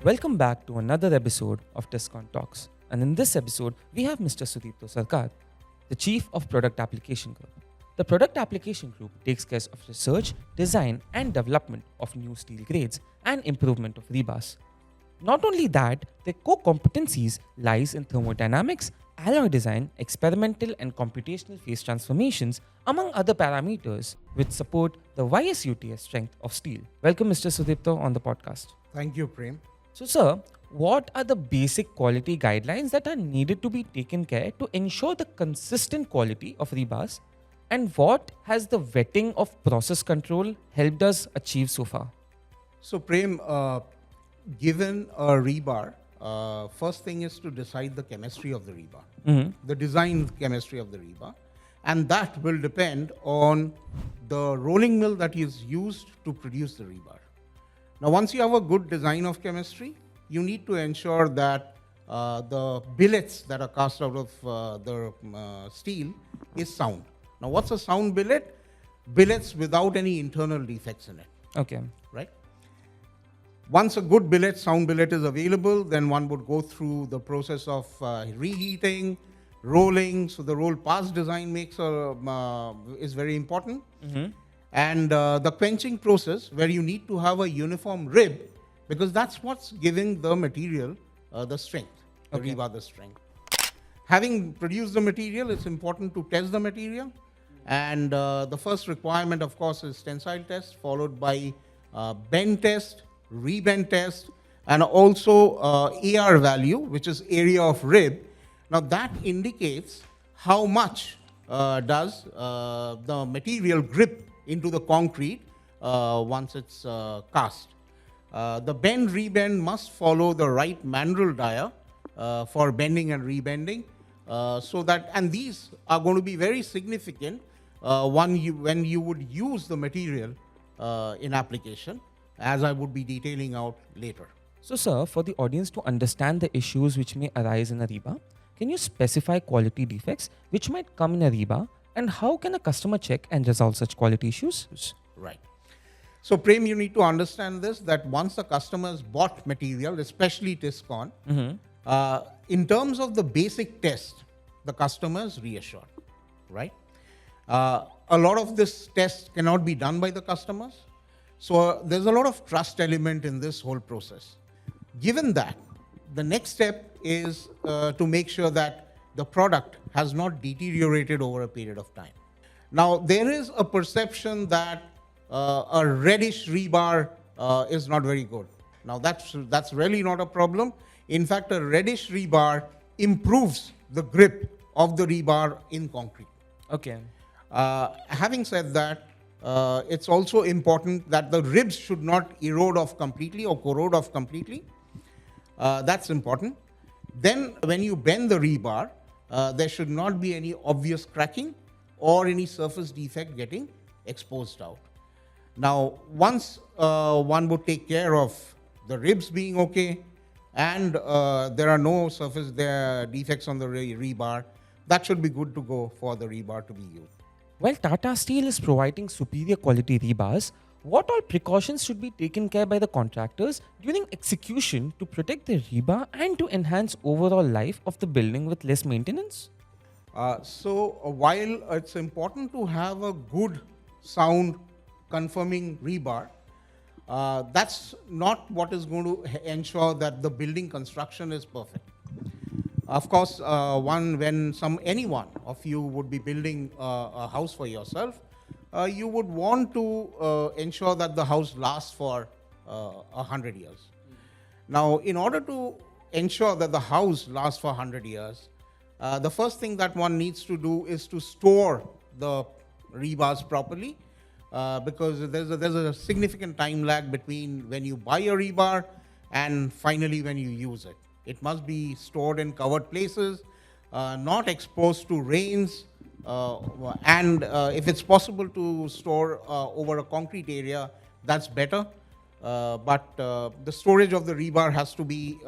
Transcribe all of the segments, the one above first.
Welcome back to another episode of TISCON Talks. And in this episode, we have Mr. Sudipto Sarkar, the Chief of Product Application Group. The Product Application Group takes care of research, design, and development of new steel grades and improvement of rebars. Not only that, their core competencies lies in thermodynamics, alloy design, experimental and computational phase transformations, among other parameters which support the YSUTS strength of steel. Welcome, Mr. Sudipto, on the podcast. Thank you, Prem. So, sir, what are the basic quality guidelines that are needed to be taken care to ensure the consistent quality of rebars? And what has the vetting of process control helped us achieve so far? So, Prem, given a rebar, first thing is to decide the chemistry of the rebar, the design chemistry of the rebar, and that will depend on the rolling mill that is used to produce the rebar. Now, once you have a good design of chemistry, you need to ensure that the billets that are cast out of the steel is sound. Now, what's a sound billet? Billets without any internal defects in it. Okay. Right? Once a good billet, sound billet is available, then one would go through the process of reheating, rolling. So the roll pass design is very important. And the quenching process, where you need to have a uniform rib, because that's what's giving the material the strength, the rebar the strength. Having produced the material, it's important to test the material. And the first requirement, of course, is tensile test, followed by bend test, rebend test, and also AR value, which is area of rib. Now that indicates how much does the material grip into the concrete once it's cast. The bend rebend must follow the right mandrel dia for bending and rebending, and these are going to be very significant when you would use the material in application, as I would be detailing out later. So, sir, for the audience to understand the issues which may arise in a rebar, can you specify quality defects which might come in a rebar, and how can a customer check and resolve such quality issues? Right. So, Prem, you need to understand this, that once the customers bought material, especially TISCON, in terms of the basic test, the customer is reassured, right? A lot of this test cannot be done by the customers. So, there's a lot of trust element in this whole process. Given that, the next step is to make sure that the product has not deteriorated over a period of time. Now, there is a perception that a reddish rebar is not very good. Now, that's really not a problem. In fact, a reddish rebar improves the grip of the rebar in concrete. Okay. Having said that, it's also important that the ribs should not erode off completely or corrode off completely. That's important. Then, when you bend the rebar, there should not be any obvious cracking or any surface defect getting exposed out. Now, once one would take care of the ribs being okay and there are no surface defects on the rebar, that should be good to go for the rebar to be used. While Tata Steel is providing superior quality rebars, what all precautions should be taken care by the contractors during execution to protect the rebar and to enhance overall life of the building with less maintenance? While it's important to have a good sound conforming rebar, that's not what is going to ensure that the building construction is perfect. Of course, when anyone of you would be building a house for yourself, you would want to ensure that the house lasts for 100 years. Now, in order to ensure that the house lasts for 100 years, the first thing that one needs to do is to store the rebars properly, because there's a significant time lag between when you buy a rebar and finally when you use it. It must be stored in covered places, not exposed to rains, and if it's possible to store over a concrete area, that's better. But the storage of the rebar has to be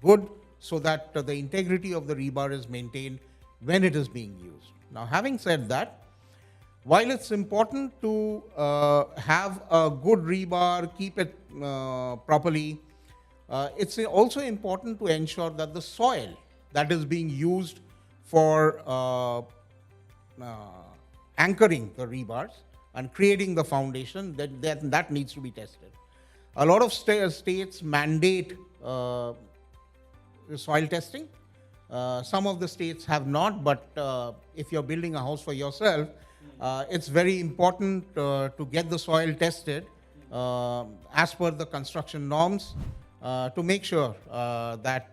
good, so that the integrity of the rebar is maintained when it is being used. Now, having said that, while it's important to have a good rebar, keep it properly, It's also important to ensure that the soil that is being used for anchoring the rebars and creating the foundation, that needs to be tested. A lot of states mandate soil testing. Some of the states have not, but if you're building a house for yourself, it's very important to get the soil tested as per the construction norms to make sure that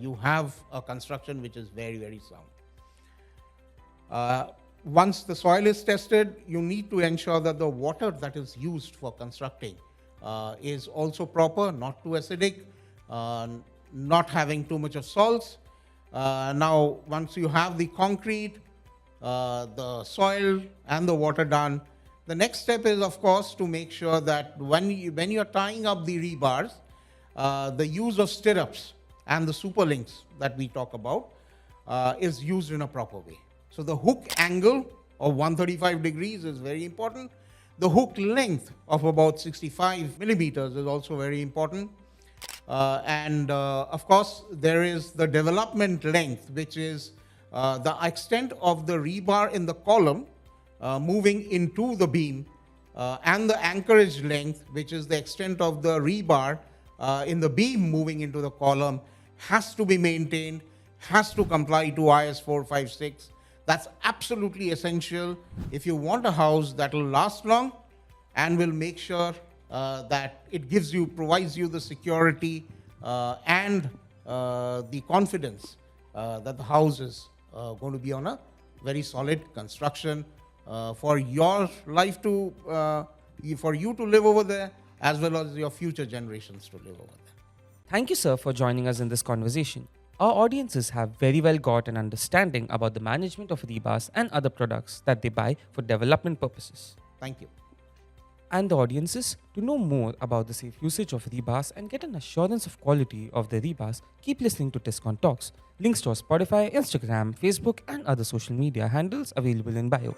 you have a construction which is very, very sound. Once the soil is tested, you need to ensure that the water that is used for constructing is also proper, not too acidic, not having too much of salts. Now, once you have the concrete, the soil and the water done, the next step is, of course, to make sure that when you're tying up the rebars, the use of stirrups and the super links that we talk about is used in a proper way. So the hook angle of 135 degrees is very important. The hook length of about 65 millimeters is also very important. And of course, there is the development length, which is the extent of the rebar in the column moving into the beam, and the anchorage length, which is the extent of the rebar in the beam moving into the column, has to be maintained, has to comply to IS 456. That's absolutely essential if you want a house that will last long and will make sure that it provides you the security and the confidence that the house is going to be on a very solid construction for your life for you to live over there, as well as your future generations to live over there. Thank you, sir, for joining us in this conversation. Our audiences have very well got an understanding about the management of rebars and other products that they buy for development purposes. Thank you. And the audiences, to know more about the safe usage of rebars and get an assurance of quality of the rebars, keep listening to TISCON Talks. Links to our Spotify, Instagram, Facebook, and other social media handles available in bio.